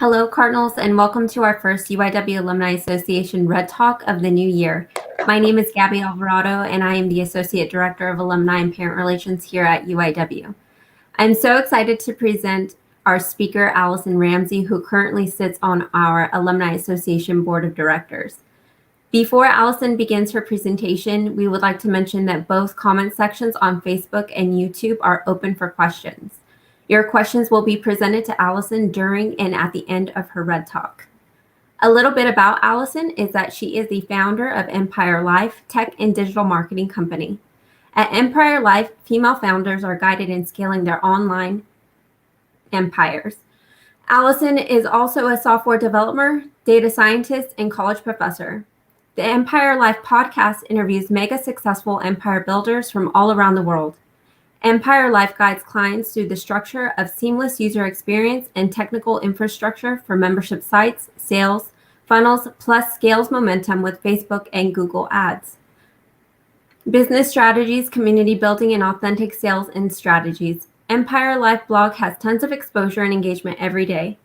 Hello, Cardinals, and welcome to our first UIW Alumni Association REDTalk of the new year. My name is Gabby Alvarado, and I am the Associate Director of Alumni and Parent Relations here at UIW. I'm so excited to present our speaker, Allison Ramsey, who currently sits on our Alumni Association Board of Directors. Before Allison begins her presentation, we would like to mention that both comment sections on Facebook and YouTube are open for questions. Your questions will be presented to Allison during and at the end of her REDTalk. A little bit about Allison is that she is the founder of Empire Life, tech and digital marketing company. At Empire Life, female founders are guided in scaling their online empires. Allison is also a software developer, data scientist, and college professor. The Empire Life podcast interviews mega successful empire builders from all around the world. Empire Life guides clients through the structure of seamless user experience and technical infrastructure for membership sites, sales, funnels, plus scales momentum with Facebook and Google Ads. Business strategies, community building, and authentic sales and strategies. Empire Life blog has tons of exposure and engagement every day.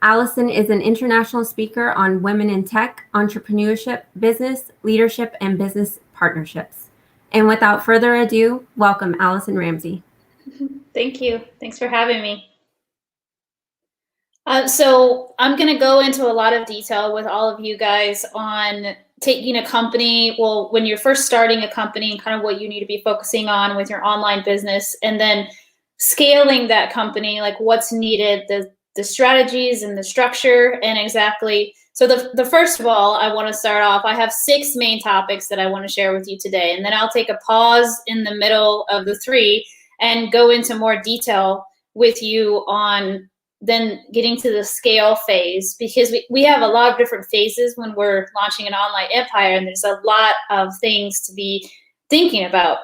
Allison is an international speaker on women in tech, entrepreneurship, business, leadership, and business partnerships. And without further ado, welcome Allison Ramsey. Thank you. Thanks for having me. So I'm going to go into a lot of detail with all of you guys on taking a company, well, when you're first starting a company and kind of what you need to be focusing on with your online business, and then scaling that company, like what's needed, the strategies and the structure, and exactly. So the first of all, I want to start off, I have 6 main topics that I want to share with you today, and then I'll take a pause in the middle of the 3 and go into more detail with you on then getting to the scale phase, because we have a lot of different phases when we're launching an online empire, and there's a lot of things to be thinking about.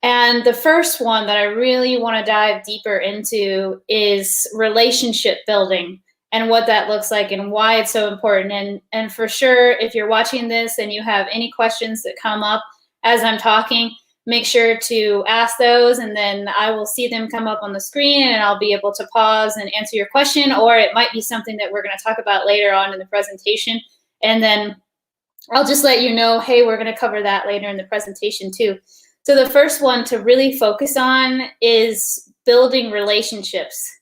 And the first one that I really want to dive deeper into is relationship building and what that looks like and why it's so important. And for sure, if you're watching this and you have any questions that come up as I'm talking, make sure to ask those, and then I will see them come up on the screen and I'll be able to pause and answer your question, or it might be something that we're going to talk about later on in the presentation. And then I'll just let you know, hey, we're going to cover that later in the presentation too. So the first one to really focus on is building relationships,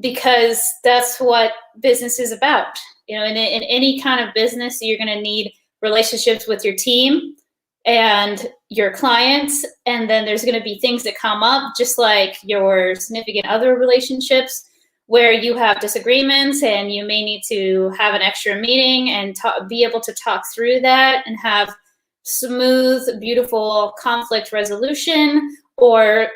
because that's what business is about. You know, in any kind of business, you're going to need relationships with your team and your clients, and then there's going to be things that come up, just like your significant other relationships, where you have disagreements and you may need to have an extra meeting and be able to talk through that and have smooth, beautiful conflict resolution, or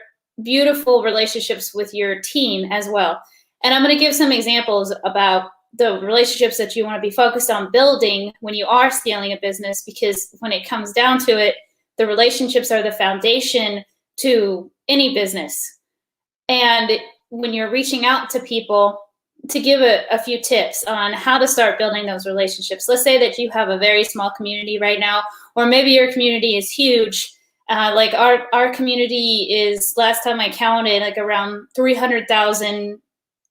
beautiful relationships with your team as well. And I'm going to give some examples about the relationships that you want to be focused on building when you are scaling a business, because when it comes down to it, the relationships are the foundation to any business. And when you're reaching out to people, to give a few tips on how to start building those relationships. Let's say that you have a very small community right now, or maybe your community is huge. Like our community is, last time I counted, like around 300,000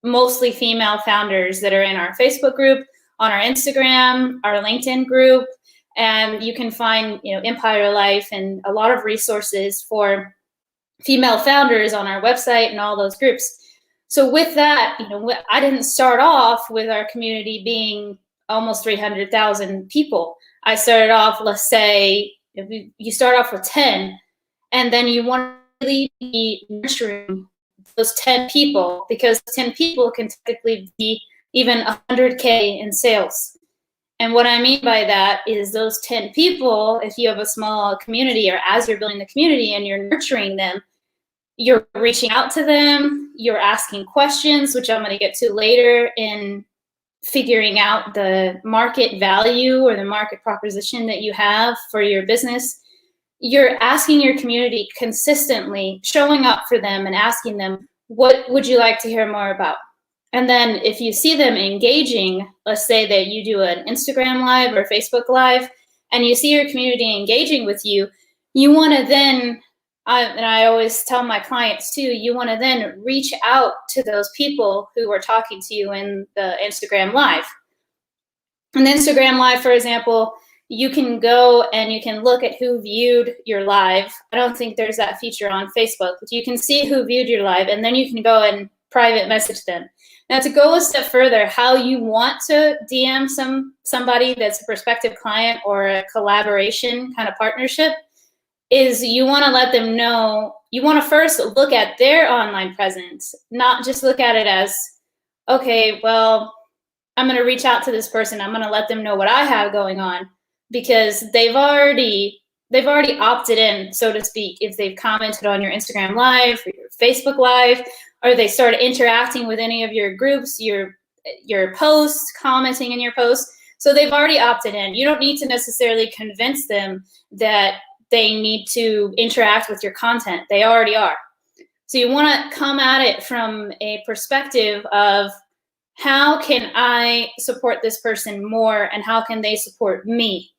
mostly female founders that are in our Facebook group, on our Instagram, our LinkedIn group, and you can find, you know, Empire Life and a lot of resources for female founders on our website and all those groups. So with that, you know, I didn't start off with our community being almost 300,000 people. I started off, let's say, if you start off with 10, and then you want to really be nurturing those 10 people, because 10 people can typically be even 100K in sales. And what I mean by that is those 10 people, if you have a small community, or as you're building the community and you're nurturing them, you're reaching out to them, you're asking questions, which I'm going to get to later in figuring out the market value or the market proposition that you have for your business. You're asking your community consistently, showing up for them and asking them, what would you like to hear more about? And then if you see them engaging, let's say that you do an Instagram Live or Facebook Live, and you see your community engaging with you, you want to then and I always tell my clients too, you want to then reach out to those people who are talking to you in the Instagram Live. In the Instagram Live, for example, you can go and you can look at who viewed your live. I don't think there's that feature on Facebook, but you can see who viewed your live, and then you can go and private message them. Now, to go a step further, how you want to DM somebody that's a prospective client or a collaboration kind of partnership is you want to let them know, you want to first look at their online presence, not just look at it as, okay, well, I'm going to reach out to this person. I'm going to let them know what I have going on, because they've already opted in, so to speak, if they've commented on your Instagram Live or your Facebook Live, or they started interacting with any of your groups, your posts, commenting in your posts. So they've already opted in. You don't need to necessarily convince them that they need to interact with your content. They already are. So you want to come at it from a perspective of, how can I support this person more, and how can they support me?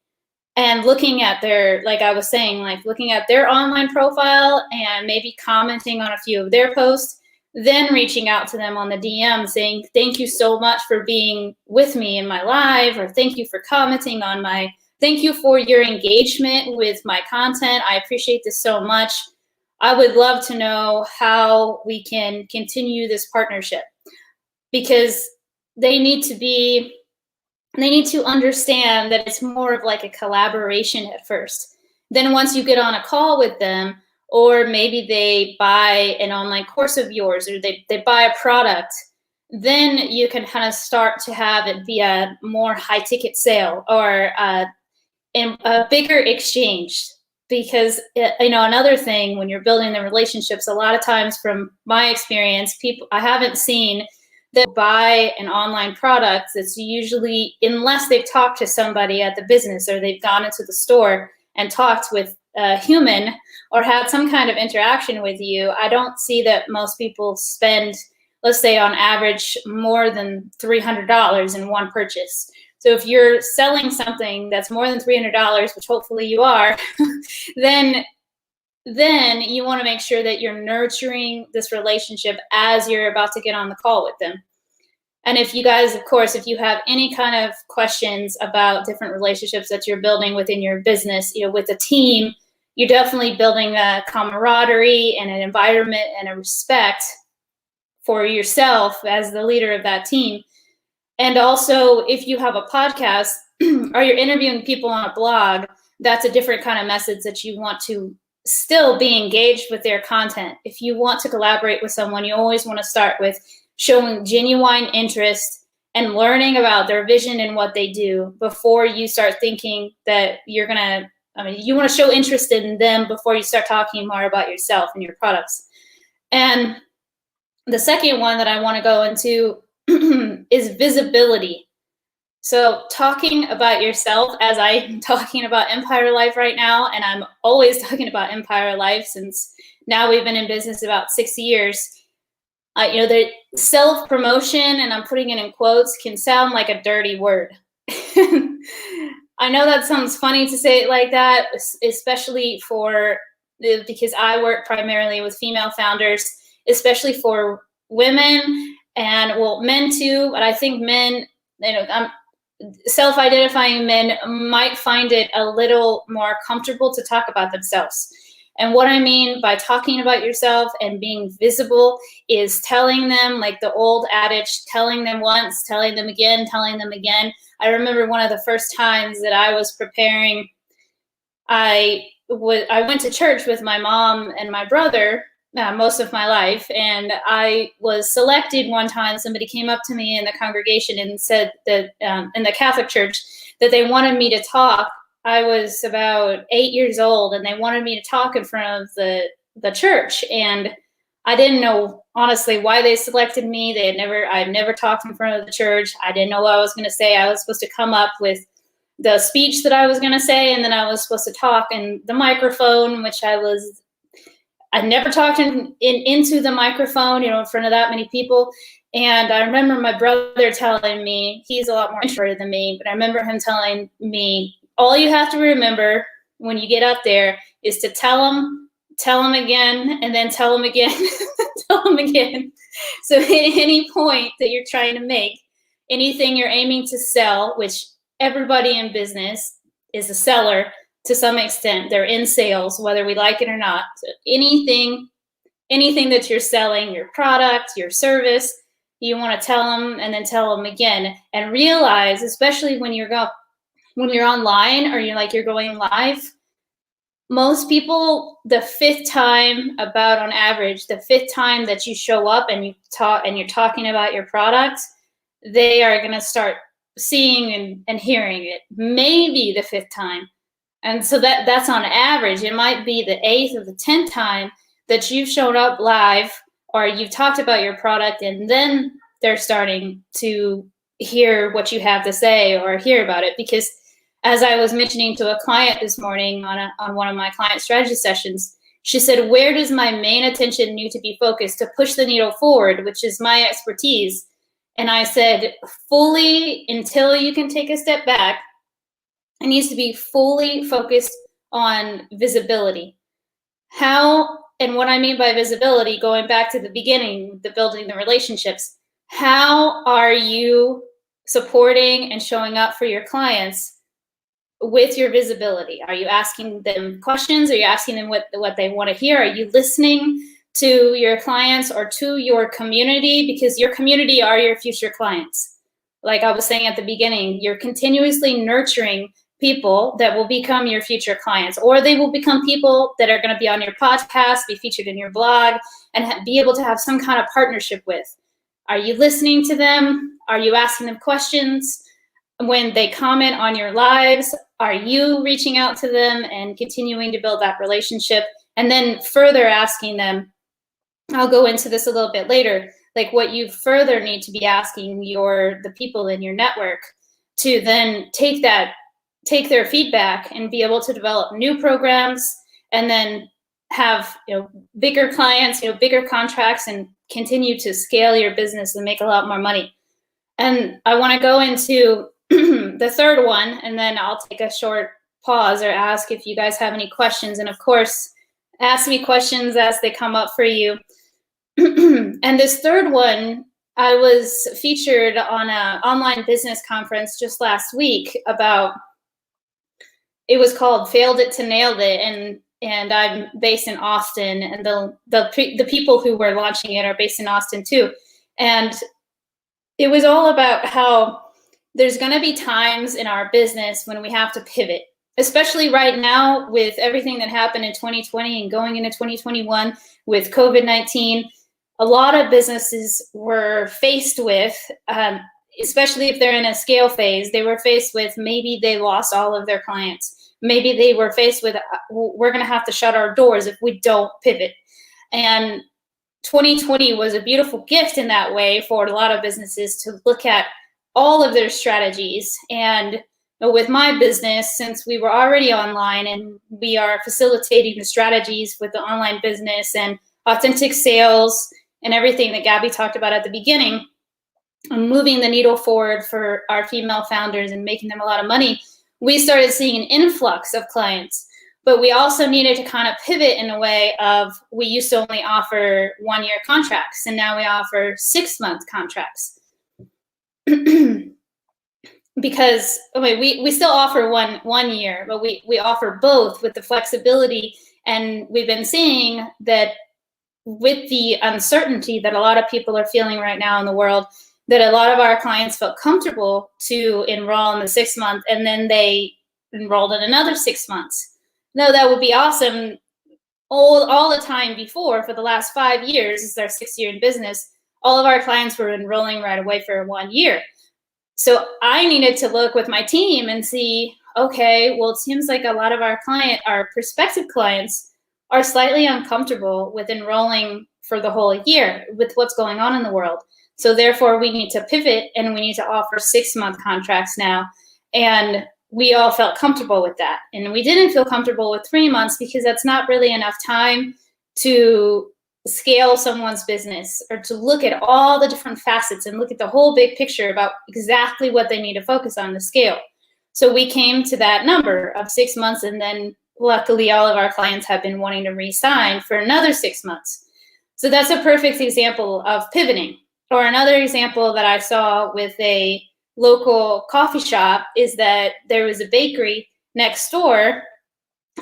And looking at their, like I was saying, like looking at their online profile and maybe commenting on a few of their posts, then reaching out to them on the DM saying, thank you so much for being with me in my live, or thank you for commenting on my, thank you for your engagement with my content. I appreciate this so much. I would love to know how we can continue this partnership, because they need to understand that it's more of like a collaboration at first. Then once you get on a call with them, or maybe they buy an online course of yours, or they buy a product, then you can kind of start to have it be a more high ticket sale, or a bigger exchange. Because, you know, another thing when you're building the relationships, a lot of times from my experience, I haven't seen that buy an online product that's usually, unless they've talked to somebody at the business, or they've gone into the store and talked with a human or had some kind of interaction with you, I don't see that most people spend, let's say on average, more than $300 in one purchase. So if you're selling something that's more than $300, which hopefully you are, then you want to make sure that you're nurturing this relationship as you're about to get on the call with them. And if you guys, of course, if you have any kind of questions about different relationships that you're building within your business, you know, with a team, you're definitely building a camaraderie and an environment and a respect for yourself as the leader of that team. And also, if you have a podcast or you're interviewing people on a blog, that's a different kind of message that you want to still be engaged with their content. If you want to collaborate with someone, you always want to start with showing genuine interest and learning about their vision and what they do before you start thinking that you're going to, you want to show interest in them before you start talking more about yourself and your products. And the second one that I want to go into is visibility. So talking about yourself, as I'm talking about Empire Life right now, and I'm always talking about Empire Life since now we've been in business about 6 years, you know, the self-promotion, and I'm putting it in quotes, can sound like a dirty word. I know that sounds funny to say it like that, especially because I work primarily with female founders, especially for women and, well, men too, but I think men, you know, self-identifying men might find it a little more comfortable to talk about themselves. And what I mean by talking about yourself and being visible is telling them, like the old adage, telling them once, telling them again, telling them again. I remember one of the first times that I was preparing, I went to church with my mom and my brother most of my life, and I was selected one time. Somebody came up to me in the congregation and said that in the Catholic Church that they wanted me to talk. I was about 8 years old, and they wanted me to talk in front of the church, and I didn't know honestly why they selected me. I'd never talked in front of the church. I didn't know what I was going to say. I was supposed to come up with the speech that I was going to say, and then I was supposed to talk in the microphone, which I'd never talked into the microphone, you know, in front of that many people. And I remember my brother telling me, he's a lot more introverted than me, but I remember him telling me, all you have to remember when you get up there is to tell tell them again, and then tell them again, tell them again. So at any point that you're trying to make, anything you're aiming to sell, which everybody in business is a seller to some extent, they're in sales, whether we like it or not. So anything that you're selling, your product, your service, you want to tell them and then tell them again, and realize, especially when you're online or you're going live, most people, the fifth time, about on average, the fifth time that you show up and you're talking about your product, they are going to start seeing and hearing it, maybe the fifth time. And so that's on average. It might be the 8th or the 10th time that you've shown up live or you've talked about your product, and then they're starting to hear what you have to say or hear about it. Because as I was mentioning to a client this morning on one of my client strategy sessions, she said, where does my main attention need to be focused to push the needle forward, which is my expertise? And I said, fully, until you can take a step back, it needs to be fully focused on visibility. How, and what I mean by visibility, going back to the beginning, the building the relationships, how are you supporting and showing up for your clients with your visibility? Are you asking them questions? Are you asking them what they want to hear? Are you listening to your clients or to your community? Because your community are your future clients. Like I was saying at the beginning, you're continuously nurturing people that will become your future clients, or they will become people that are going to be on your podcast, be featured in your blog, and be able to have some kind of partnership with. Are you listening to them? Are you asking them questions? When they comment on your lives, are you reaching out to them and continuing to build that relationship? And then further asking them, I'll go into this a little bit later, like what you further need to be asking the people in your network to then take their feedback and be able to develop new programs, and then have bigger clients, bigger contracts, and continue to scale your business and make a lot more money. And I want to go into the third one, and then I'll take a short pause or ask if you guys have any questions. And of course, ask me questions as they come up for you. And this third one, I was featured on an online business conference just last week about, it was called Failed It to Nailed It. And I'm based in Austin, and the people who were launching it are based in Austin too. And it was all about how there's going to be times in our business when we have to pivot, especially right now with everything that happened in 2020 and going into 2021 with COVID-19. A lot of businesses were faced with, especially if they're in a scale phase, they were faced with maybe they lost all of their clients. Maybe they were faced with, we're going to have to shut our doors if we don't pivot. And 2020 was a beautiful gift in that way for a lot of businesses to look at all of their strategies. And with my business, since we were already online and we are facilitating the strategies with the online business and authentic sales and everything that Gabby talked about at the beginning, moving the needle forward for our female founders and making them a lot of money, we started seeing an influx of clients. But we also needed to kind of pivot in a way of, we used to only offer 1-year contracts, and now we offer 6-month contracts. Because we still offer one year, but we offer both with the flexibility. And we've been seeing that with the uncertainty that a lot of people are feeling right now in the world, that a lot of our clients felt comfortable to enroll in the 6-month, and then they enrolled in another 6 months. No, that would be awesome. All the time before, for the last 5 years, this is our 6th year in business, all of our clients were enrolling right away for 1 year. So I needed to look with my team and see, okay, well, it seems like a lot of our prospective clients are slightly uncomfortable with enrolling for the whole year with what's going on in the world. So therefore, we need to pivot, and we need to offer 6-month contracts now. And we all felt comfortable with that. And we didn't feel comfortable with 3 months because that's not really enough time to scale someone's business, or to look at all the different facets and look at the whole big picture about exactly what they need to focus on to scale. So we came to that number of 6 months, and then luckily all of our clients have been wanting to re-sign for another 6 months. So that's a perfect example of pivoting. Or another example that I saw with a local coffee shop is that there was a bakery next door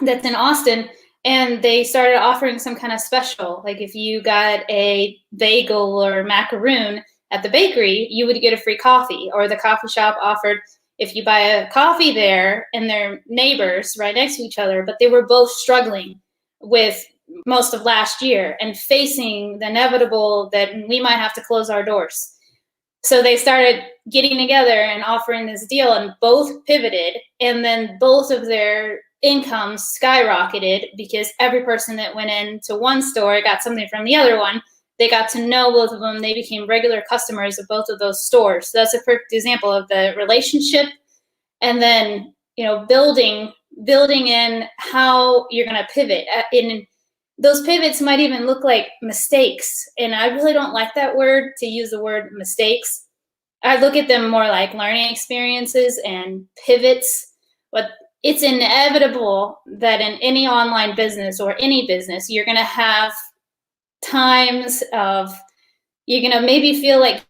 that's in Austin, and they started offering some kind of special. Like if you got a bagel or macaroon at the bakery, you would get a free coffee. Or the coffee shop offered, if you buy a coffee there, and they're neighbors right next to each other, but they were both struggling with most of last year and facing the inevitable that we might have to close our doors. So they started getting together and offering this deal, and both pivoted, and then both of their incomes skyrocketed because every person that went into one store got something from the other one. They got to know both of them. They became regular customers of both of those stores. So that's a perfect example of the relationship, and then, you know, building in how you're going to pivot. In those pivots might even look like mistakes, and I really don't like that word, to use the word mistakes. I look at them more like learning experiences and pivots. But it's inevitable that in any online business or any business, you're going to have times of, you're going to maybe feel like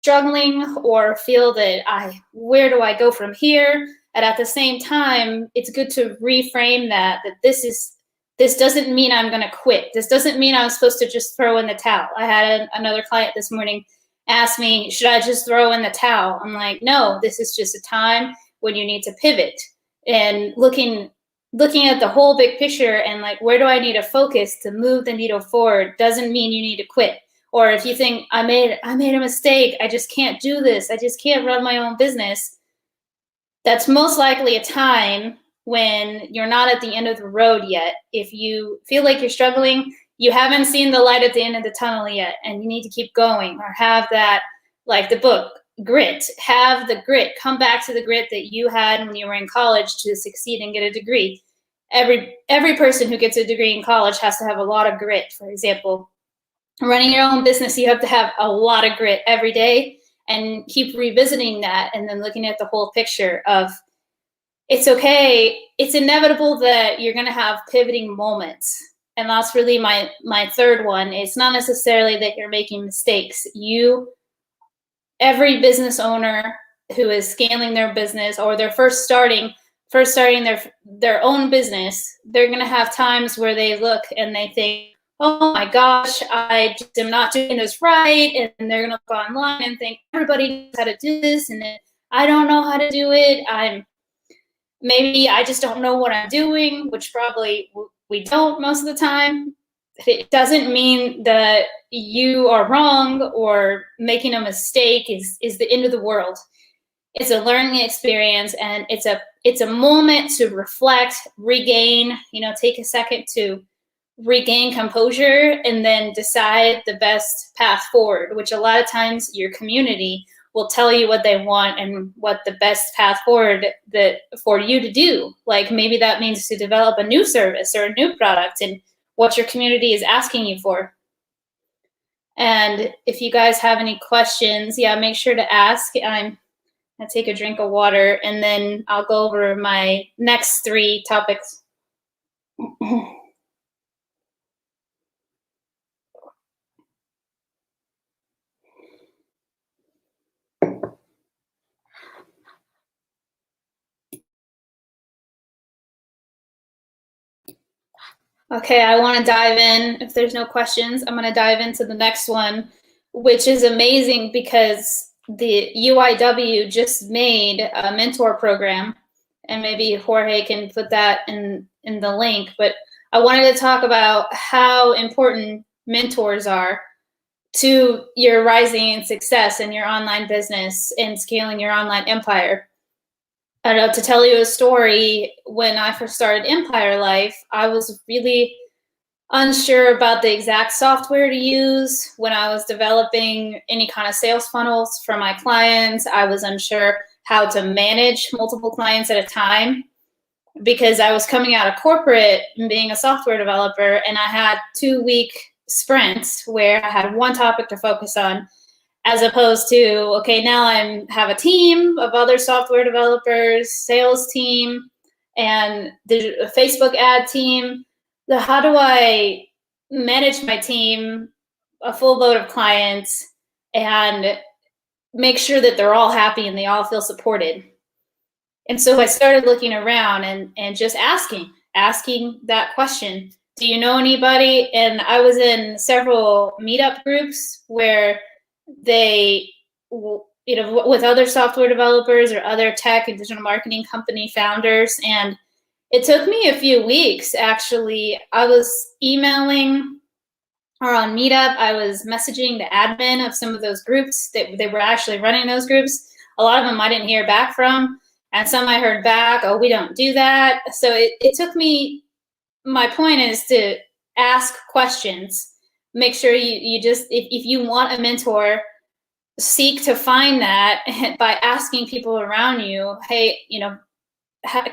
struggling or feel that where do I go from here? And at the same time, it's good to reframe that this doesn't mean I'm going to quit. This doesn't mean I'm supposed to just throw in the towel. I had another client this morning ask me, should I just throw in the towel? I'm like, no, this is just a time when you need to pivot, and looking at the whole big picture and like, where do I need to focus to move the needle forward doesn't mean you need to quit. Or if you think I made a mistake, I just can't do this, I just can't run my own business, that's most likely a time when you're not at the end of the road yet. If you feel like you're struggling, you haven't seen the light at the end of the tunnel yet, and you need to keep going, or have that, like the book, grit. Have the grit. Come back to the grit that you had when you were in college to succeed and get a degree. Every person who gets a degree in college has to have a lot of grit. For example, running your own business, you have to have a lot of grit every day, and keep revisiting that, and then looking at the whole picture of, it's okay. It's inevitable that you're going to have pivoting moments. And that's really my third one. It's not necessarily that you're making mistakes. Every business owner who is scaling their business, or they're first starting their own business, they're going to have times where they look and they think, oh my gosh, I just am not doing this right. And they're going to go online and think, everybody knows how to do this, and then I don't know how to do it. Maybe I just don't know what I'm doing, which probably we don't most of the time. It doesn't mean that you are wrong or making a mistake is the end of the world. It's a learning experience, and it's a moment to reflect, regain, take a second to regain composure, and then decide the best path forward, which a lot of times your community will tell you what they want and what the best path forward for you to do. Like maybe that means to develop a new service or a new product, and what your community is asking you for. And if you guys have any questions, make sure to ask. I'm gonna take a drink of water, and then I'll go over my next 3 topics. Okay, I want to dive in. If there's no questions, I'm going to dive into the next one, which is amazing because the UIW just made a mentor program, and maybe Jorge can put that in the link. But I wanted to talk about how important mentors are to your rising in success in your online business and scaling your online empire. I don't know, to tell you a story, when I first started Empire Life, I was really unsure about the exact software to use. When I was developing any kind of sales funnels for my clients, I was unsure how to manage multiple clients at a time, because I was coming out of corporate and being a software developer, and I had 2-week sprints where I had one topic to focus on, as opposed to, okay, now I have a team of other software developers, sales team, and the Facebook ad team. How do I manage my team, a full load of clients, and make sure that they're all happy and they all feel supported? And so I started looking around and just asking that question. Do you know anybody? And I was in several meetup groups where they, with other software developers or other tech and digital marketing company founders. And it took me a few weeks, actually. I was emailing, or on Meetup, I was messaging the admin of some of those groups that they were actually running those groups. A lot of them I didn't hear back from, and some I heard back, oh, we don't do that. So it took me, my point is to ask questions. Make sure you just, if you want a mentor, seek to find that by asking people around you, hey,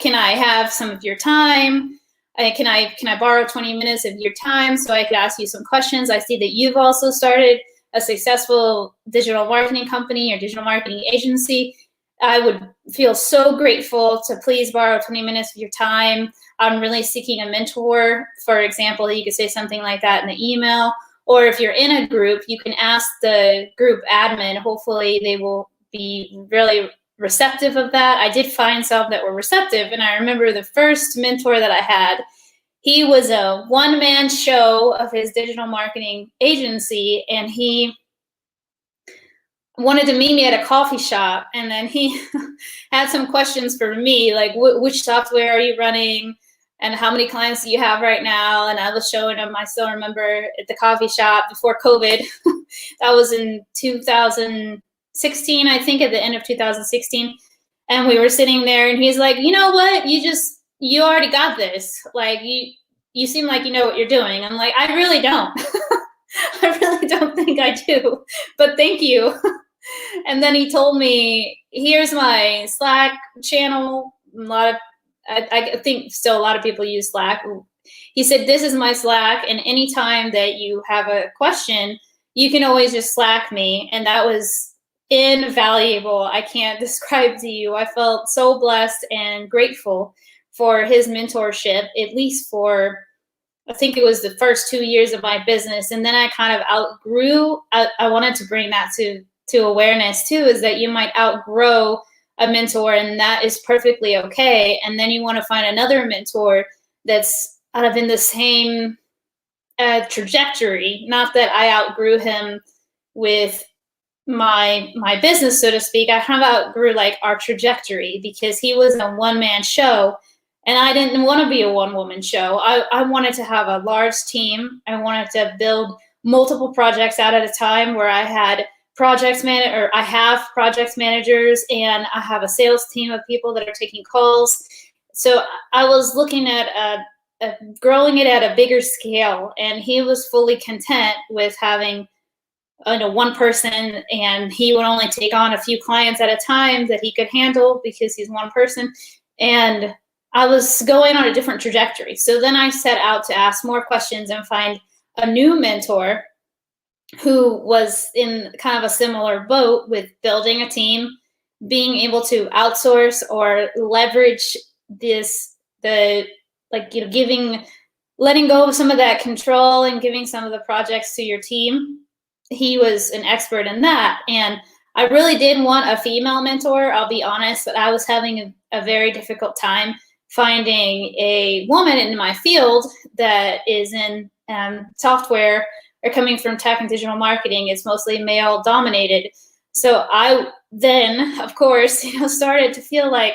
can I have some of your time? Can I borrow 20 minutes of your time so I could ask you some questions? I see that you've also started a successful digital marketing company or digital marketing agency. I would feel so grateful to please borrow 20 minutes of your time. I'm really seeking a mentor. For example, you could say something like that in the email. Or if you're in a group, you can ask the group admin. Hopefully they will be really receptive of that. I did find some that were receptive. And I remember the first mentor that I had, he was a one-man show of his digital marketing agency, and he wanted to meet me at a coffee shop. And then he had some questions for me, like which software are you running? And how many clients do you have right now? And I was showing him, I still remember at the coffee shop before COVID, that was in 2016, I think, at the end of 2016. And we were sitting there and he's like, you know what? You already got this. Like you seem like you know what you're doing. I'm like, I really don't. I really don't think I do, but thank you. And then he told me, here's my Slack channel. I think still a lot of people use Slack. He said, this is my Slack, and anytime that you have a question, you can always just Slack me. And that was invaluable. I can't describe to you. I felt so blessed and grateful for his mentorship, at least for, I think it was the first 2 years of my business. And then I kind of outgrew, I wanted to bring that to awareness too, is that you might outgrow a mentor, and that is perfectly okay. And then you want to find another mentor that's kind of in the same trajectory. Not that I outgrew him with my business, so to speak. I kind of outgrew like our trajectory, because he was a one-man show and I didn't want to be a one-woman show. I wanted to have a large team. I wanted to build multiple projects out at a time, where I had I have project managers, and I have a sales team of people that are taking calls. So I was looking at growing it at a bigger scale, and he was fully content with having one person, and he would only take on a few clients at a time that he could handle because he's one person. And I was going on a different trajectory. So then I set out to ask more questions and find a new mentor who was in kind of a similar boat with building a team, being able to outsource or leverage letting go of some of that control and giving some of the projects to your team. He was an expert in that. And I really did want a female mentor. I'll be honest, but I was having a very difficult time finding a woman in my field that is in software, or coming from tech and digital marketing. It's mostly male dominated. So I then, of course, started to feel like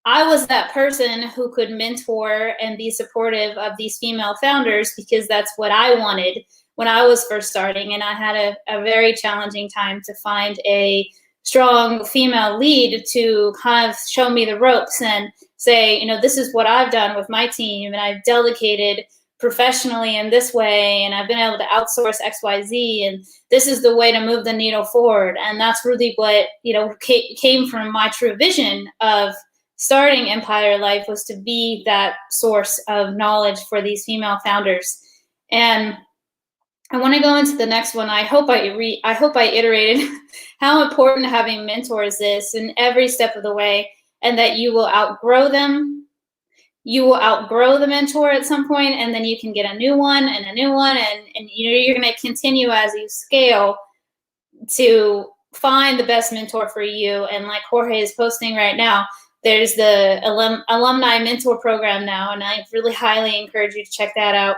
I was that person who could mentor and be supportive of these female founders, because that's what I wanted when I was first starting. And I had a very challenging time to find a strong female lead to kind of show me the ropes and say, this is what I've done with my team, and I've delegated professionally in this way, and I've been able to outsource XYZ, and this is the way to move the needle forward. And that's really what came from my true vision of starting Empire Life, was to be that source of knowledge for these female founders. And I want to go into the next one. I hope I iterated how important having mentors is in every step of the way, and that you will outgrow them, you will outgrow the mentor at some point, and then you can get a new one and a new one, and you're going to continue as you scale to find the best mentor for you. And like Jorge is posting right now, there's the Alumni Mentor Program now, and I really highly encourage you to check that out.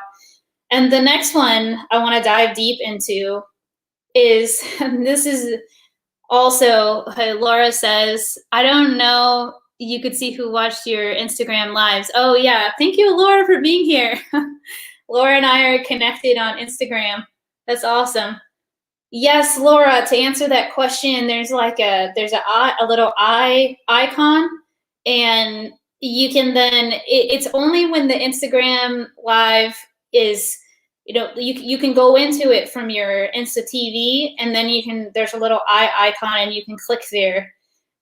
And the next one I want to dive deep into is, this is also, Laura says, I don't know, you could see who watched your Instagram lives. Oh yeah, thank you, Laura, for being here. Laura and I are connected on Instagram. That's awesome. Yes, Laura, to answer that question, there's like a little eye icon, and you can then, it's only when the Instagram live is, you can go into it from your Insta TV, and then there's a little eye icon and you can click there.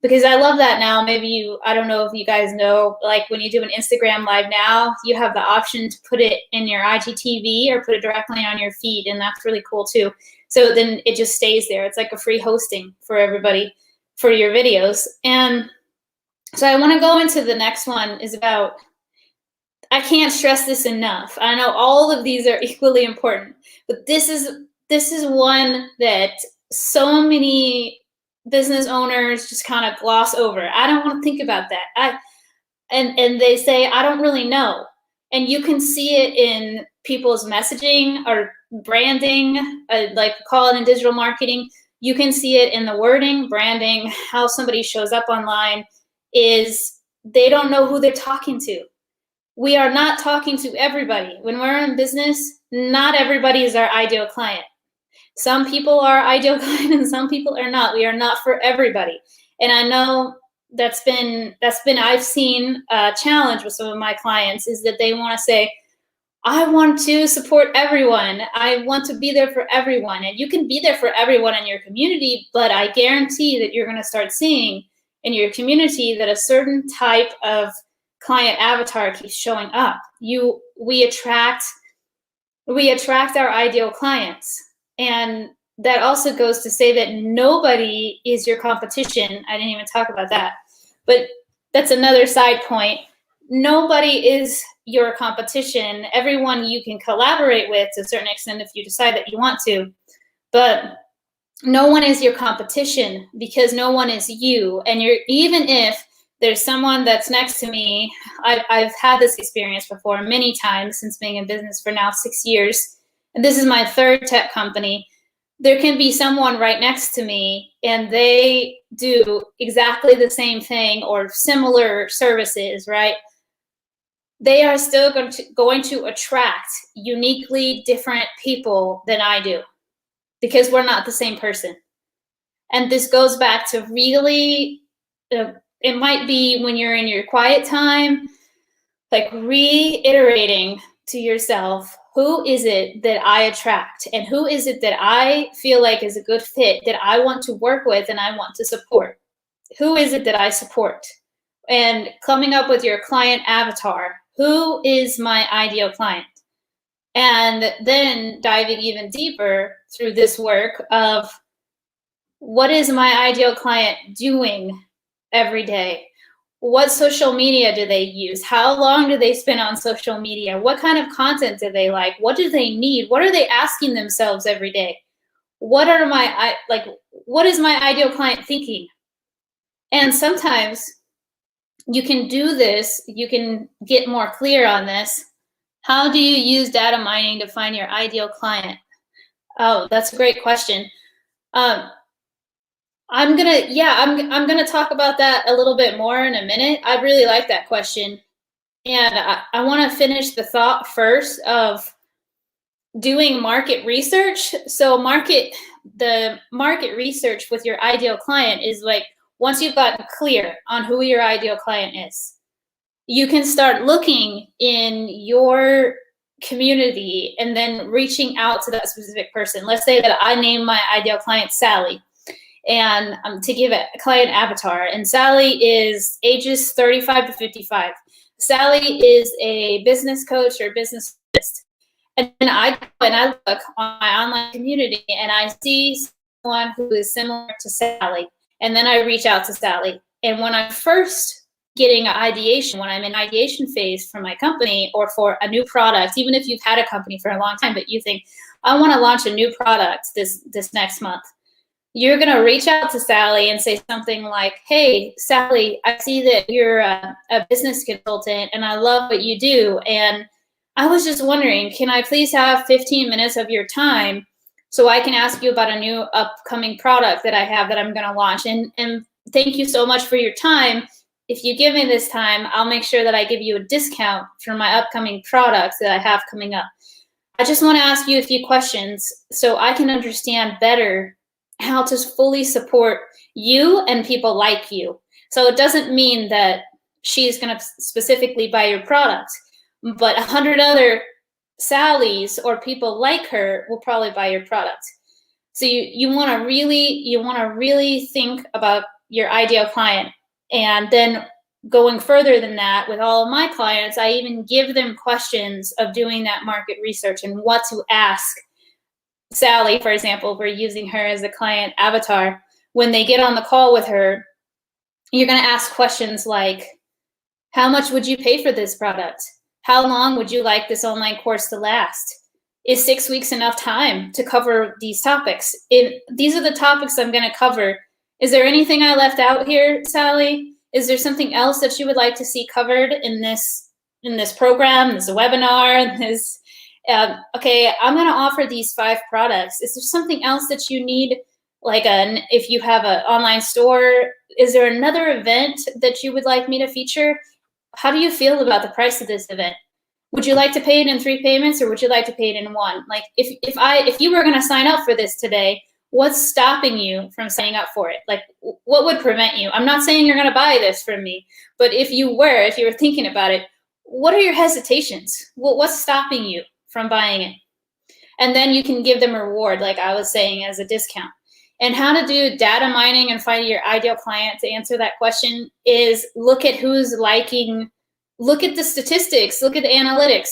Because I love that now. Maybe I don't know if you guys know, like when you do an Instagram live now, you have the option to put it in your IGTV or put it directly on your feed, and that's really cool too. So then it just stays there. It's like a free hosting for everybody for your videos. And so I want to go into the next one is about, I can't stress this enough. I know all of these are equally important, but this is one that so many business owners just kind of gloss over. I don't want to think about that. And they say, I don't really know. And you can see it in people's messaging or branding, like call it in digital marketing. You can see it in the wording, branding, how somebody shows up online is they don't know who they're talking to. We are not talking to everybody. When we're in business, not everybody is our ideal client. Some people are ideal client and some people are not. We are not for everybody. And I know that's been I've seen a challenge with some of my clients is that they want to say, I want to support everyone. I want to be there for everyone. And you can be there for everyone in your community, but I guarantee that you're going to start seeing in your community that a certain type of client avatar keeps showing up. We attract our ideal clients. And that also goes to say that nobody is your competition. I didn't even talk about that, but that's another side point. Nobody is your competition. Everyone you can collaborate with to a certain extent if you decide that you want to, but no one is your competition because no one is you. And even if there's someone that's next to me, I've had this experience before many times since being in business for now 6 years. And this is my third tech company. There can be someone right next to me and they do exactly the same thing or similar services, right? They are still going to attract uniquely different people than I do because we're not the same person. And this goes back to really, it might be when you're in your quiet time, like reiterating to yourself, who is it that I attract and who is it that I feel like is a good fit that I want to work with and I want to support? Who is it that I support? And coming up with your client avatar. Who is my ideal client? And then diving even deeper through this work of what is my ideal client doing every day? What social media do they use? How long do they spend on social media? What kind of content do they like? What do they need? What are they asking themselves every day? What is my ideal client thinking? And sometimes you can do this, you can get more clear on this. How do you use data mining to find your ideal client? Oh, that's a great question. I'm gonna talk about that a little bit more in a minute. I really like that question. And I want to finish the thought first of doing market research. So the market research with your ideal client is like, once you've gotten clear on who your ideal client is, you can start looking in your community and then reaching out to that specific person. Let's say that I name my ideal client Sally, and to give a client avatar. And Sally is ages 35 to 55. Sally is a business coach or business analyst. And I look on my online community and I see someone who is similar to Sally. And then I reach out to Sally. And when I first getting an ideation, when I'm in ideation phase for my company or for a new product, even if you've had a company for a long time, but you think, I want to launch a new product this next month, you're going to reach out to Sally and say something like, hey, Sally, I see that you're a business consultant and I love what you do. And I was just wondering, can I please have 15 minutes of your time so I can ask you about a new upcoming product that I have that I'm going to launch? And thank you so much for your time. If you give me this time, I'll make sure that I give you a discount for my upcoming products that I have coming up. I just want to ask you a few questions so I can understand better how to fully support you and people like you. So it doesn't mean that she's going to specifically buy your product, but 100 other Sallys or people like her will probably buy your product. So you want to really think about your ideal client. And then going further than that, with all of my clients, I even give them questions of doing that market research and what to ask Sally, for example, if we're using her as a client avatar. When they get on the call with her, you're going to ask questions like, how much would you pay for this product? How long would you like this online course to last? Is 6 weeks enough time to cover these topics? These are the topics I'm going to cover. Is there anything I left out here, Sally? Is there something else that you would like to see covered in this program, this webinar, this? Okay, I'm going to offer these 5 products. Is there something else that you need? Like if you have an online store, is there another event that you would like me to feature? How do you feel about the price of this event? Would you like to pay it in 3 payments or would you like to pay it in 1? Like if you were going to sign up for this today, what's stopping you from signing up for it? Like what would prevent you? I'm not saying you're going to buy this from me, but if you were thinking about it, what are your hesitations? What's stopping you from buying it? And then you can give them a reward, like I was saying, as a discount. And how to do data mining and find your ideal client, to answer that question, is look at who's liking, look at the statistics, look at the analytics.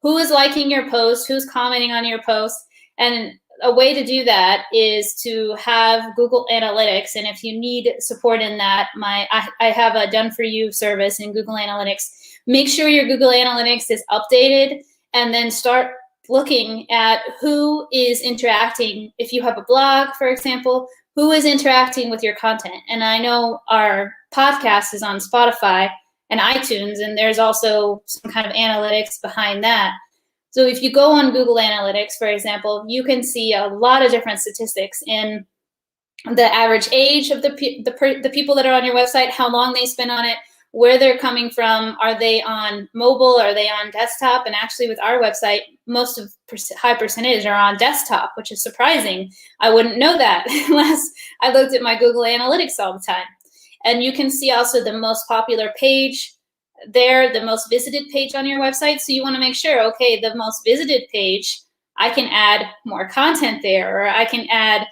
Who is liking your post? Who's commenting on your post? And a way to do that is to have Google Analytics. And if you need support in that, I have a done for you service in Google Analytics. Make sure your Google Analytics is updated and then start looking at who is interacting. If you have a blog, for example, who is interacting with your content? And I know our podcast is on Spotify and iTunes, and there's also some kind of analytics behind that. So if you go on Google Analytics, for example, you can see a lot of different statistics in the average age of the people that are on your website, how long they spend on it, where they're coming from. Are they on mobile? Are they on desktop? And actually with our website, most of high percentage are on desktop, which is surprising. I wouldn't know that unless I looked at my Google Analytics all the time. And you can see also the most popular page there, the most visited page on your website. So you want to make sure, okay, the most visited page, I can add more content there, or I can add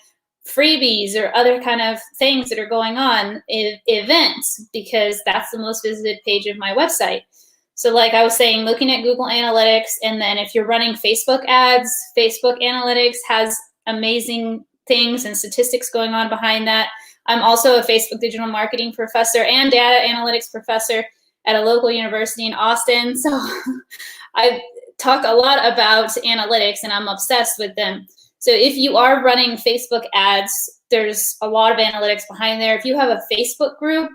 freebies or other kind of things that are going on in events, because that's the most visited page of my website. So like I was saying, looking at Google Analytics, and then if you're running Facebook ads, Facebook Analytics has amazing things and statistics going on behind that. I'm also a Facebook digital marketing professor and data analytics professor at a local university in Austin. So I talk a lot about analytics and I'm obsessed with them. So if you are running Facebook ads, there's a lot of analytics behind there. If you have a Facebook group,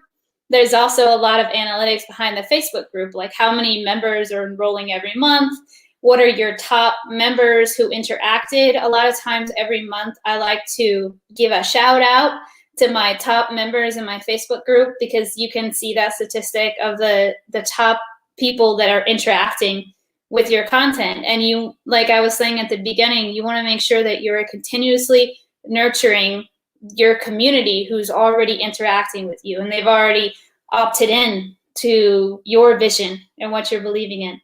there's also a lot of analytics behind the Facebook group, like how many members are enrolling every month. What are your top members who interacted? A lot of times every month, I like to give a shout out to my top members in my Facebook group, because you can see that statistic of the top people that are interacting with your content. And you, like I was saying at the beginning, you want to make sure that you're continuously nurturing your community who's already interacting with you and they've already opted in to your vision and what you're believing in.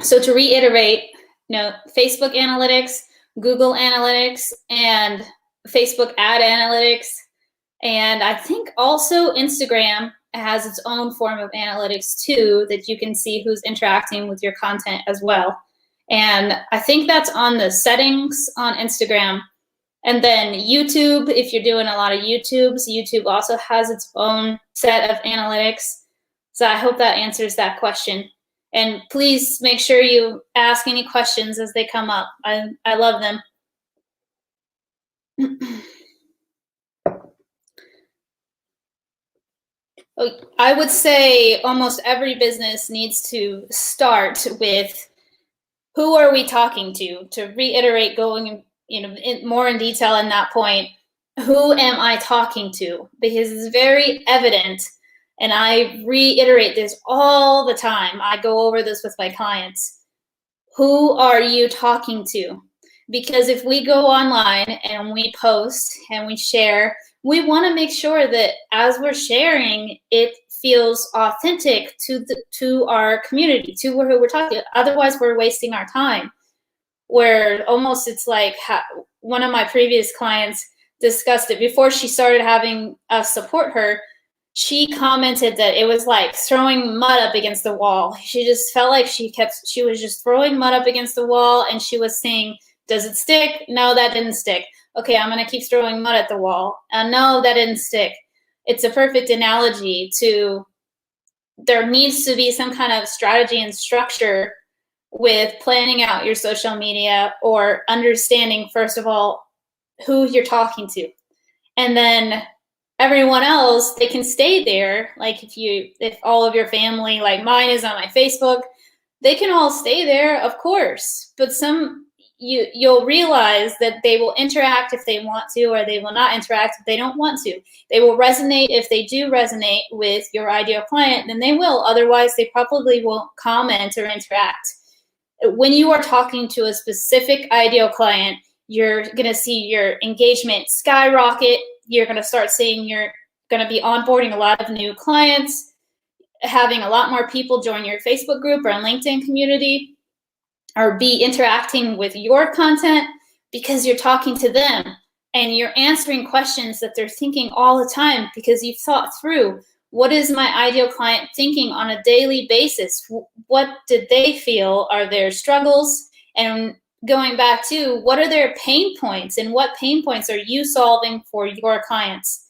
So to reiterate, Facebook Analytics, Google Analytics, and Facebook Ad Analytics, and I think also Instagram has its own form of analytics too, that you can see who's interacting with your content as well. And I think that's on the settings on Instagram. And then YouTube, if you're doing a lot of YouTubes, YouTube also has its own set of analytics. So I hope that answers that question. And please make sure you ask any questions as they come up. I love them. I would say almost every business needs to start with who are we talking to reiterate, going more in detail in that point. Who am I talking to? Because it's very evident, and I reiterate this all the time. I go over this with my clients. Who are you talking to? Because if we go online and we post and we share, we want to make sure that as we're sharing, it feels authentic to our community, to who we're talking to. Otherwise, we're wasting our time. Where almost it's like one of my previous clients discussed it before she started having us support her. She commented that it was like throwing mud up against the wall. She just felt like she was just throwing mud up against the wall, and she was saying, does it stick? No, that didn't stick. Okay, I'm gonna keep throwing mud at the wall. No, that didn't stick. It's a perfect analogy to, there needs to be some kind of strategy and structure with planning out your social media, or understanding, first of all, who you're talking to. And then everyone else, they can stay there. Like if all of your family, like mine is on my Facebook, they can all stay there, of course. But you'll realize that they will interact if they want to, or they will not interact if they don't want to. They will resonate if they do resonate with your ideal client, then they will. Otherwise, they probably won't comment or interact. When you are talking to a specific ideal client, you're going to see your engagement skyrocket. You're going to start seeing you're going to be onboarding a lot of new clients, having a lot more people join your Facebook group or LinkedIn community, or be interacting with your content because you're talking to them and you're answering questions that they're thinking all the time because you've thought through, what is my ideal client thinking on a daily basis? What did they feel are their struggles? And going back to, what are their pain points, and what pain points are you solving for your clients?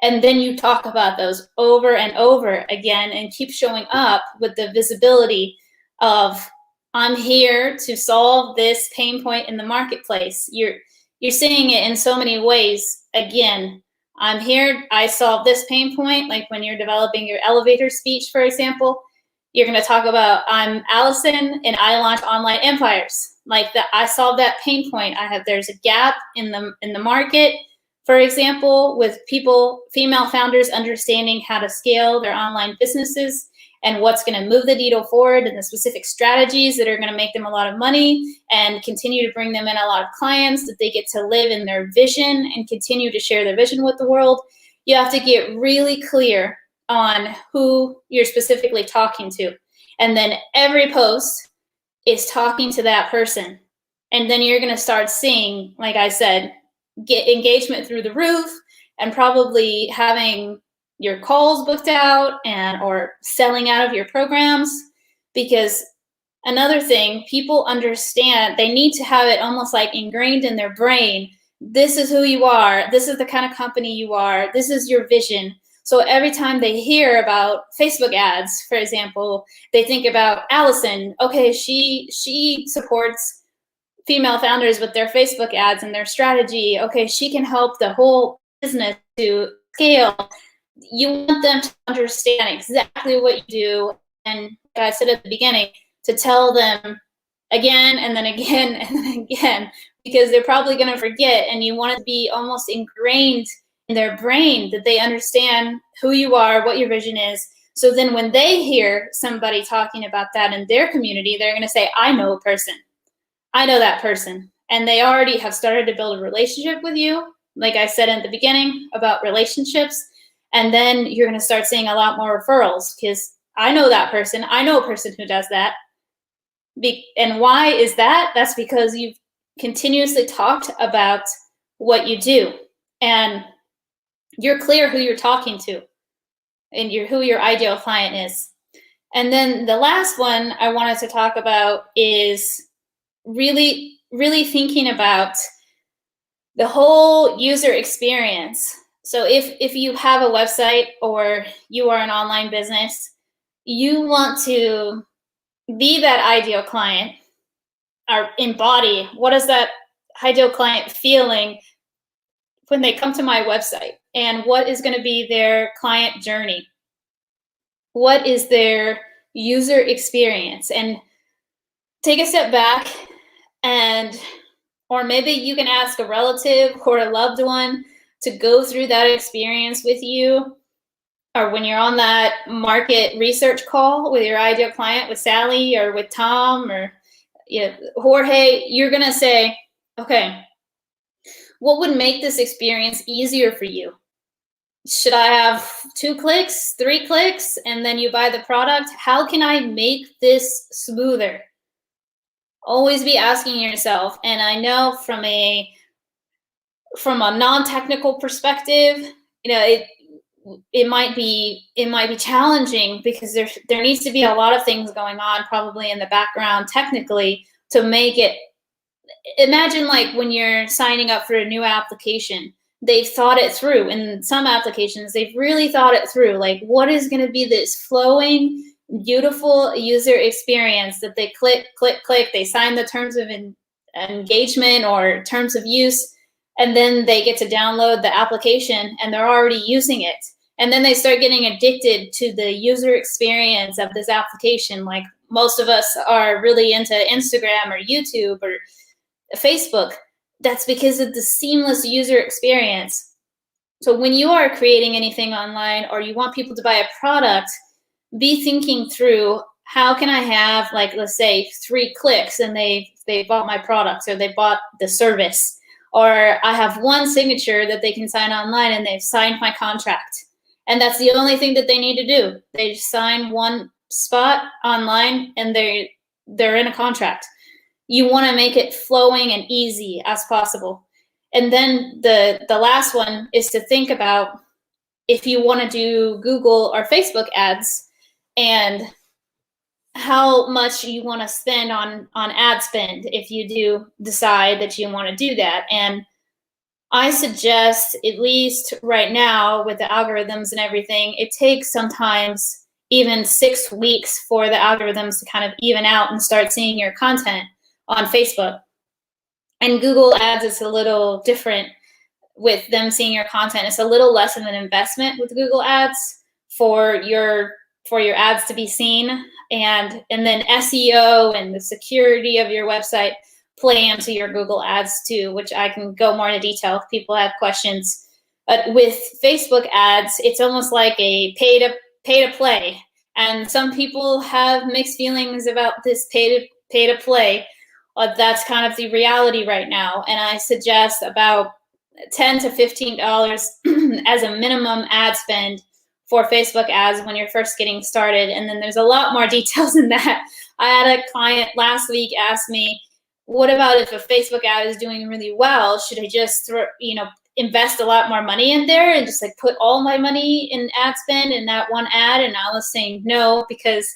And then you talk about those over and over again and keep showing up with the visibility of, I'm here to solve this pain point in the marketplace. You're seeing it in so many ways. Again, I'm here, I solve this pain point. Like when you're developing your elevator speech, for example, you're going to talk about, I'm Allison and I launch online empires. Like that, I solve that pain point. There's a gap in the market, for example, with female founders understanding how to scale their online businesses and what's going to move the needle forward, and the specific strategies that are going to make them a lot of money and continue to bring them in a lot of clients, that they get to live in their vision and continue to share their vision with the world. You have to get really clear on who you're specifically talking to. And then every post is talking to that person. And then you're going to start seeing, like I said, get engagement through the roof, and probably having your calls booked out or selling out of your programs. Because another thing, people understand, they need to have it almost like ingrained in their brain. This is who you are. This is the kind of company you are. This is your vision. So every time they hear about Facebook ads, for example, they think about Allison. Okay, she supports female founders with their Facebook ads and their strategy. Okay, she can help the whole business to scale. You want them to understand exactly what you do. And like I said at the beginning, to tell them again and then again and then again, because they're probably going to forget, and you want it to be almost ingrained in their brain that they understand who you are, what your vision is. So then when they hear somebody talking about that in their community, they're going to say, I know a person. I know that person. And they already have started to build a relationship with you. Like I said at the beginning about relationships. And then you're going to start seeing a lot more referrals, because I know that person. I know a person who does that. And why is that? That's because you've continuously talked about what you do, and you're clear who you're talking to and who your ideal client is. And then the last one I wanted to talk about is really, really thinking about the whole user experience. So if you have a website or you are an online business, you want to be that ideal client or embody what is that ideal client feeling when they come to my website, and what is going to be their client journey, what is their user experience. And take a step back, and or maybe you can ask a relative or a loved one to go through that experience with you, or when you're on that market research call with your ideal client, with Sally or with Tom or Jorge, you're going to say, okay, what would make this experience easier for you? Should I have 2 clicks, 3 clicks, and then you buy the product? How can I make this smoother? Always be asking yourself. And I know from a non-technical perspective, it might be challenging, because there needs to be a lot of things going on probably in the background technically to make it. Imagine like when you're signing up for a new application, they've thought it through. In some applications, they've really thought it through. Like, what is going to be this flowing, beautiful user experience that they click, click, click, they sign the terms of engagement or terms of use, and then they get to download the application and they're already using it. And then they start getting addicted to the user experience of this application. Like most of us are really into Instagram or YouTube or Facebook. That's because of the seamless user experience. So when you are creating anything online or you want people to buy a product, be thinking through, how can I have, like, let's say 3 clicks and they bought my product or they bought the service, or I have 1 signature that they can sign online and they've signed my contract. And that's the only thing that they need to do. They just sign 1 spot online and they're in a contract. You want to make it flowing and easy as possible. And then the last one is to think about, if you want to do Google or Facebook ads, and how much you want to spend on ad spend if you do decide that you want to do that. And I suggest, at least right now with the algorithms and everything, it takes sometimes even 6 weeks for the algorithms to kind of even out and start seeing your content on Facebook. And Google ads is a little different with them seeing your content. It's a little less of an investment with Google ads for your ads to be seen. And then SEO and the security of your website play into your Google ads too, which I can go more into detail if people have questions. But with Facebook ads, it's almost like a pay to play. And some people have mixed feelings about this pay to play. That's kind of the reality right now. And I suggest about $10 to $15 as a minimum ad spend for Facebook ads when you're first getting started. And then there's a lot more details in that. I had a client last week ask me, what about if a Facebook ad is doing really well? Should I just invest a lot more money in there and just like put all my money in ad spend in that one ad? And I was saying no, because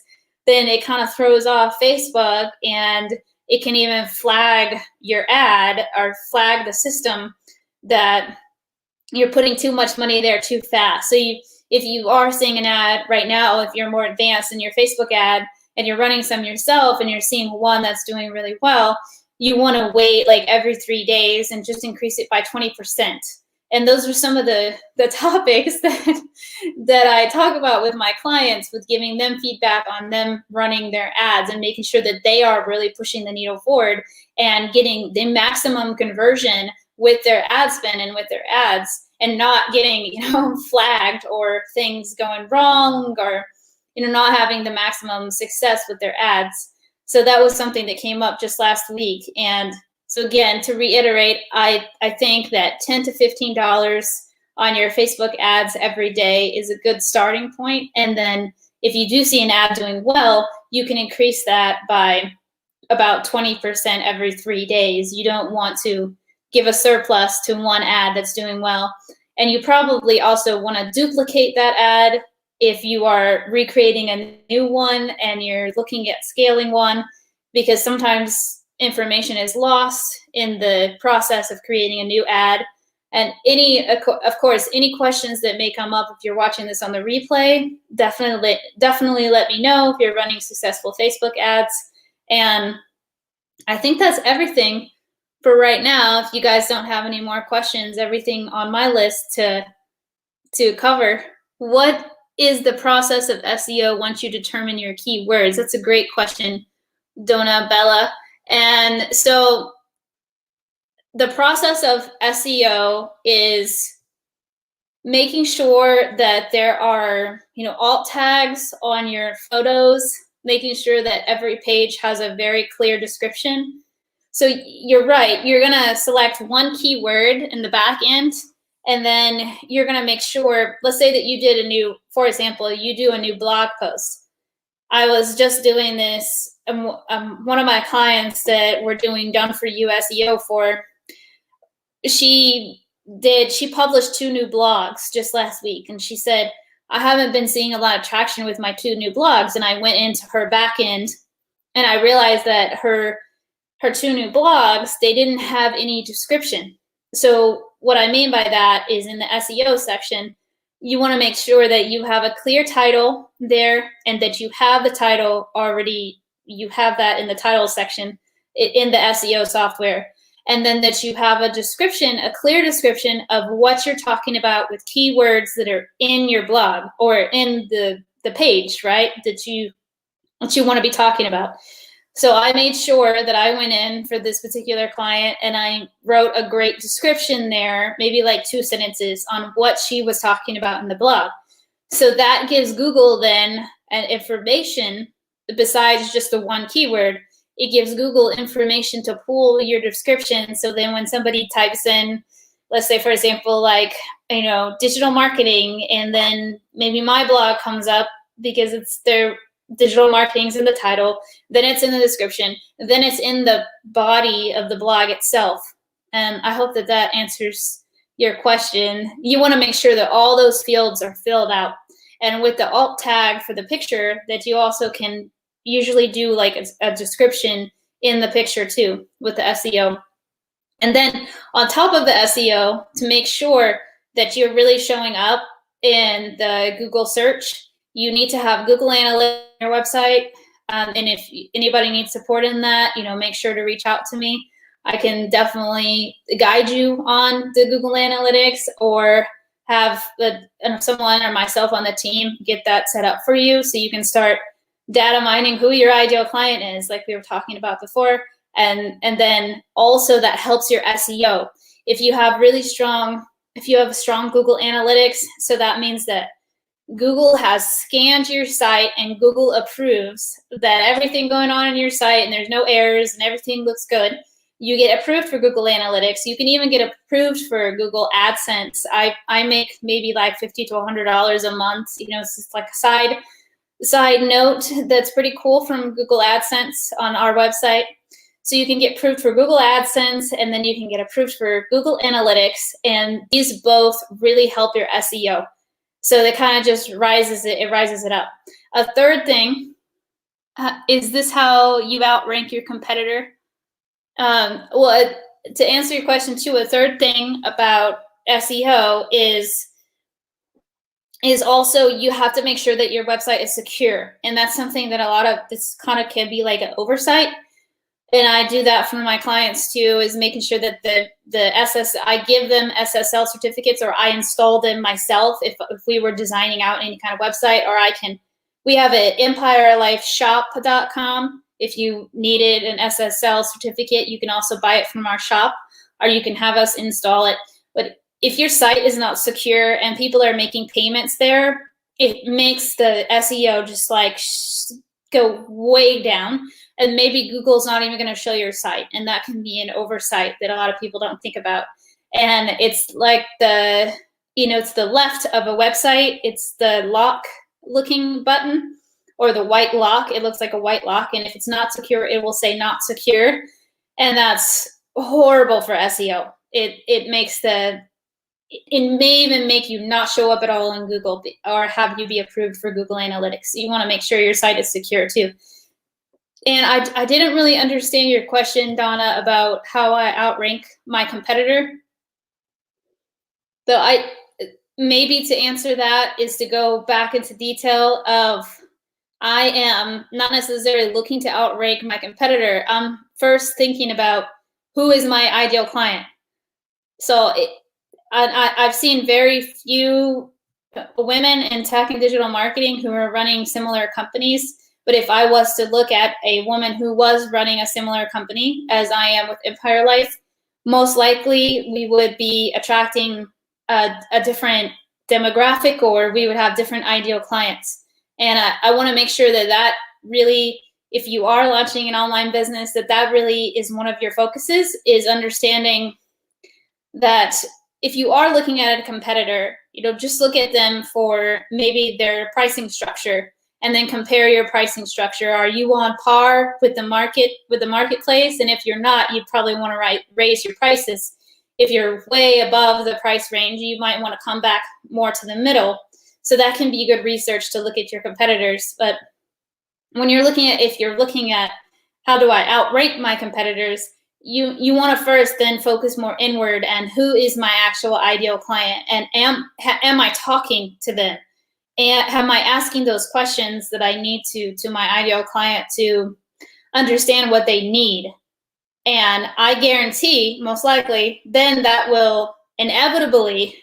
then it kind of throws off Facebook, and it can even flag your ad or flag the system that you're putting too much money there too fast. So if you are seeing an ad right now, if you're more advanced in your Facebook ad and you're running some yourself and you're seeing one that's doing really well, you want to wait like every 3 days and just increase it by 20%. And those are some of the topics that I talk about with my clients, with giving them feedback on them running their ads and making sure that they are really pushing the needle forward and getting the maximum conversion with their ad spend and with their ads, and not getting flagged or things going wrong, or not having the maximum success with their ads. So that was something that came up just last week. And so again, to reiterate, I think that $10 to $15 on your Facebook ads every day is a good starting point. And then if you do see an ad doing well, you can increase that by about 20% every 3 days. You don't want to give a surplus to one ad that's doing well. And you probably also want to duplicate that ad if you are recreating a new one and you're looking at scaling one, because sometimes information is lost in the process of creating a new ad. And of course, any questions that may come up if you're watching this on the replay, definitely let me know if you're running successful Facebook ads. And I think that's everything for right now. If you guys don't have any more questions, everything on my list to cover. What is the process of SEO once you determine your keywords? That's a great question, Donna Bella. And so the process of SEO is making sure that there are, alt tags on your photos, making sure that every page has a very clear description. So you're right, you're gonna select one keyword in the back end, and then you're gonna make sure, let's say that you did for example, you do a new blog post. I was just doing this, one of my clients that we're doing done for you SEO for, she published 2 new blogs just last week, and she said, I haven't been seeing a lot of traction with my 2 new blogs. And I went into her back end and I realized that her 2 new blogs, they didn't have any description. So what I mean by that is in the SEO section, you want to make sure that you have a clear title there, and that you have the title already, you have that in the title section in the SEO software. And then that you have a description, a clear description of what you're talking about with keywords that are in your blog or in the page, right? That you want to be talking about. So I made sure that I went in for this particular client and I wrote a great description there, maybe like 2 sentences on what she was talking about in the blog. So that gives Google then an information besides just the one keyword. It gives Google information to pull your description. So then when somebody types in, let's say, for example, like, digital marketing, and then maybe my blog comes up because it's their digital marketing's in the title, then it's in the description, then it's in the body of the blog itself. And I hope that answers your question. You want to make sure that all those fields are filled out. And with the alt tag for the picture, that you also can usually do like a description in the picture too with the SEO. And then on top of the SEO, to make sure that you're really showing up in the Google search, you need to have Google Analytics on your website. And if anybody needs support in that, make sure to reach out to me. I can definitely guide you on the Google Analytics, or have someone or myself on the team get that set up for you, so you can start data mining who your ideal client is, like we were talking about before. And then also that helps your SEO. If you have strong Google Analytics, so that means that Google has scanned your site and Google approves that everything going on in your site and there's no errors and everything looks good, you get approved for Google Analytics. You can even get approved for Google AdSense. I make maybe like $50 to $100 a month. It's just like a side note that's pretty cool from Google AdSense on our website. So you can get approved for Google AdSense, and then you can get approved for Google Analytics, and these both really help your SEO. So it kind of just rises it up. A third thing, is this how you outrank your competitor? Well, to answer your question too, a third thing about SEO is also you have to make sure that your website is secure. And that's something that this kind of can be like an oversight. And I do that for my clients too, is making sure that I give them SSL certificates, or I install them myself if we were designing out any kind of website, or we have an empirelifeshop.com. If you needed an SSL certificate, you can also buy it from our shop, or you can have us install it. But if your site is not secure and people are making payments there, it makes the SEO just like go way down. And maybe Google's not even going to show your site. And that can be an oversight that a lot of people don't think about. And it's like it's the left of a website. It's the lock looking button, or the white lock. It looks like a white lock. And if it's not secure, it will say not secure. And that's horrible for SEO. It may even make you not show up at all in Google, or have you be approved for Google Analytics. You want to make sure your site is secure too. And I didn't really understand your question, Donna, about how I outrank my competitor. So maybe to answer that is to go back into detail of, I am not necessarily looking to outrank my competitor. I'm first thinking about who is my ideal client. So I've seen very few women in tech and digital marketing who are running similar companies. But if I was to look at a woman who was running a similar company as I am with Empire Life, most likely we would be attracting a different demographic, or we would have different ideal clients. And I want to make sure that really, if you are launching an online business, that really is one of your focuses, is understanding that if you are looking at a competitor, just look at them for maybe their pricing structure, and then compare your pricing structure. Are you on par with the marketplace? And if you're not, you probably want to raise your prices. If you're way above the price range, you might want to come back more to the middle. So that can be good research to look at your competitors. But when if you're looking at how do I outrank my competitors, you want to first then focus more inward, and who is my actual ideal client, and am I talking to them? And am I asking those questions that I need to my ideal client to understand what they need? And I guarantee, most likely, then that will inevitably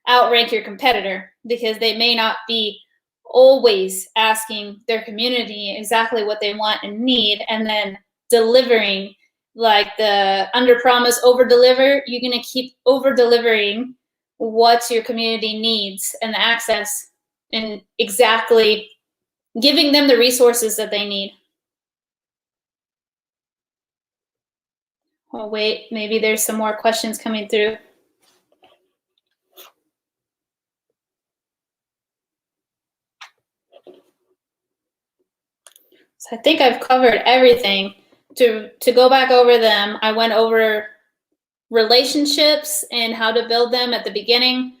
outrank your competitor, because they may not be always asking their community exactly what they want and need, and then delivering like the under promise, over deliver. You're going to keep over delivering what your community needs and the access, and exactly giving them the resources that they need. Oh, wait, maybe there's some more questions coming through. So I think I've covered everything. To go back over them, I went over relationships and how to build them at the beginning.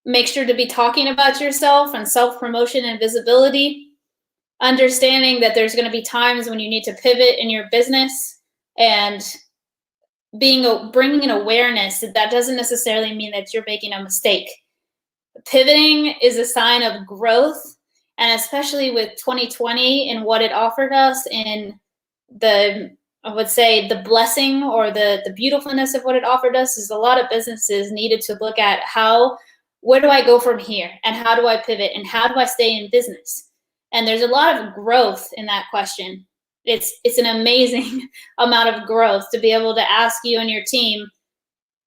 Make sure to be talking about yourself and self-promotion and visibility. Understanding that there's going to be times when you need to pivot in your business, and bringing an awareness that doesn't necessarily mean that you're making a mistake. Pivoting is a sign of growth, and especially with 2020 and what it offered us, in I would say the blessing or the beautifulness of what it offered us, is a lot of businesses needed to look at where do I go from here, and how do I pivot, and how do I stay in business? And there's a lot of growth in that question. It's an amazing amount of growth to be able to ask you and your team,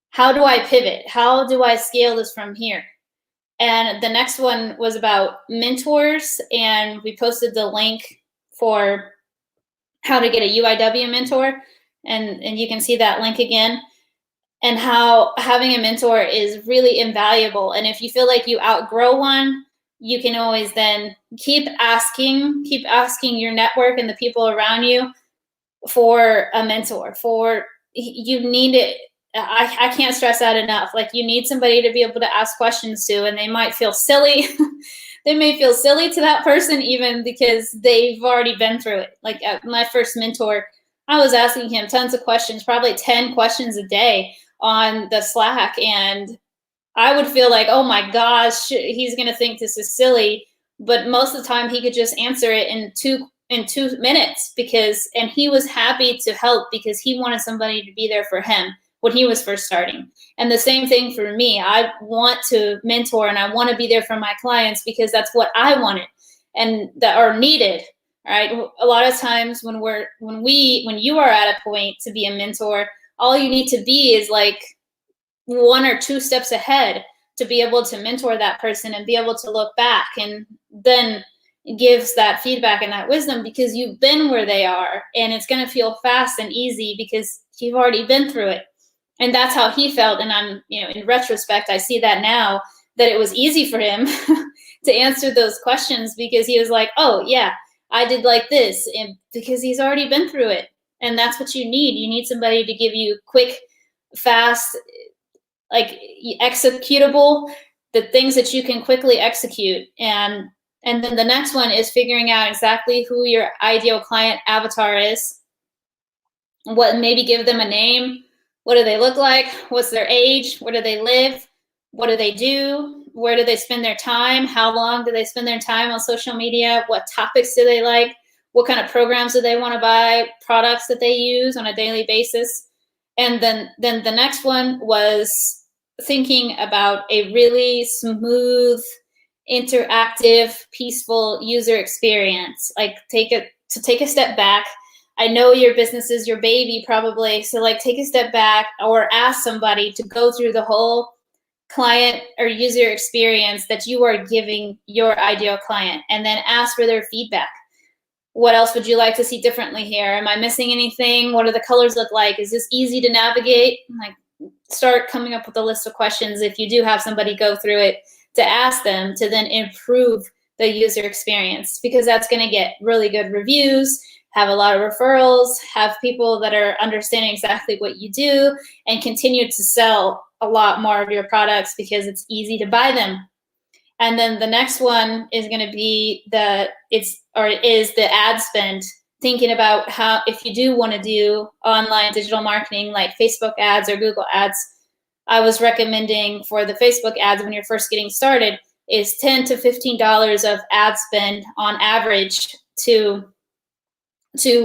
how do I pivot? How do I scale this from here? And the next one was about mentors, and we posted the link for how to get a UIW mentor, and you can see that link again, and how having a mentor is really invaluable. And if you feel like you outgrow one, you can always then keep asking your network and the people around you for a mentor. You need it. I can't stress that enough. Like, you need somebody to be able to ask questions to, and they might feel silly. They may feel silly to that person, even because they've already been through it. Like, my first mentor, I was asking him tons of questions, probably 10 questions a day on the Slack. And I would feel like, oh my gosh, he's going to think this is silly. But most of the time he could just answer it in 2 minutes, and he was happy to help, because he wanted somebody to be there for him when he was first starting. And the same thing for me. I want to mentor, and I want to be there for my clients, because that's what I wanted and that are needed. Right? A lot of times when you are at a point to be a mentor, all you need to be is like 1 or 2 steps ahead to be able to mentor that person and be able to look back, and then gives that feedback and that wisdom, because you've been where they are, and it's going to feel fast and easy because you've already been through it. And that's how he felt. And I'm, in retrospect, I see that now, that it was easy for him to answer those questions, because he was like, oh yeah, I did like this, and because he's already been through it. And that's what you need. You need somebody to give you quick, fast, like executable, the things that you can quickly execute. And And then the next one is figuring out exactly who your ideal client avatar is. Maybe give them a name. What do they look like? What's their age? Where do they live? What do they do? Where do they spend their time? How long do they spend their time on social media? What topics do they like? What kind of programs do they want to buy? Products that they use on a daily basis. And then the next one was thinking about a really smooth, interactive, peaceful user experience. Like take a step back. I know your business is your baby probably, so like take a step back or ask somebody to go through the whole client or user experience that you are giving your ideal client, and then ask for their feedback. What else would you like to see differently here? Am I missing anything? What do the colors look like? Is this easy to navigate? Like, start coming up with a list of questions if you do have somebody go through it, to ask them to then improve the user experience, because that's going to get really good reviews, have a lot of referrals, have people that are understanding exactly what you do, and continue to sell a lot more of your products because it's easy to buy them. And then the next one is going to be the ad spend. Thinking about how, if you do want to do online digital marketing like Facebook ads or Google ads, I was recommending for the Facebook ads when you're first getting started is $10 to $15 of ad spend on average to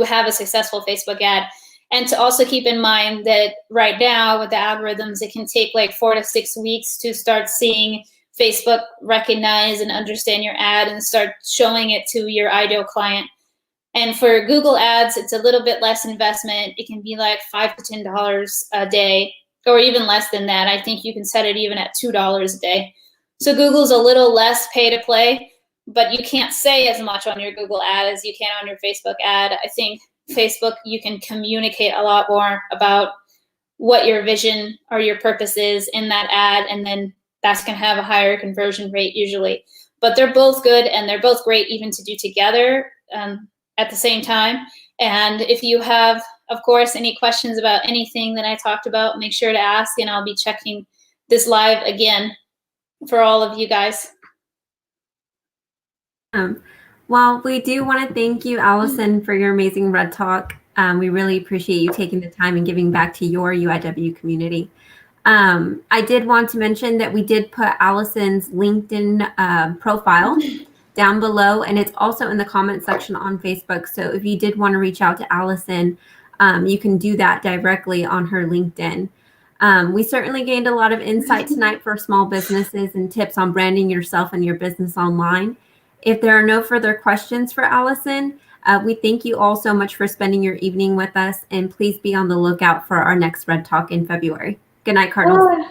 have a successful Facebook ad. And to also keep in mind that right now with the algorithms, it can take like 4 to 6 weeks to start seeing Facebook recognize and understand your ad and start showing it to your ideal client. And for Google ads, it's a little bit less investment. It can be like $5 to $10 a day, or even less than that. I think you can set it even at $2 a day. So Google's a little less pay to play, but you can't say as much on your Google ad as you can on your Facebook ad. I think Facebook, you can communicate a lot more about what your vision or your purpose is in that ad, and then that's going to have a higher conversion rate usually. But they're both good, and they're both great even to do together at the same time. And if you have, of course, any questions about anything that I talked about, make sure to ask, and I'll be checking this live again for all of you guys. Well, we do want to thank you, Allison, for your amazing Red Talk. We really appreciate you taking the time and giving back to your UIW community. I did want to mention that we did put Allison's LinkedIn profile down below, and it's also in the comment section on Facebook. So if you did want to reach out to Allison, you can do that directly on her LinkedIn. We certainly gained a lot of insight tonight for small businesses and tips on branding yourself and your business online. If there are no further questions for Allison, we thank you all so much for spending your evening with us, and please be on the lookout for our next Red Talk in February. Good night, Cardinals.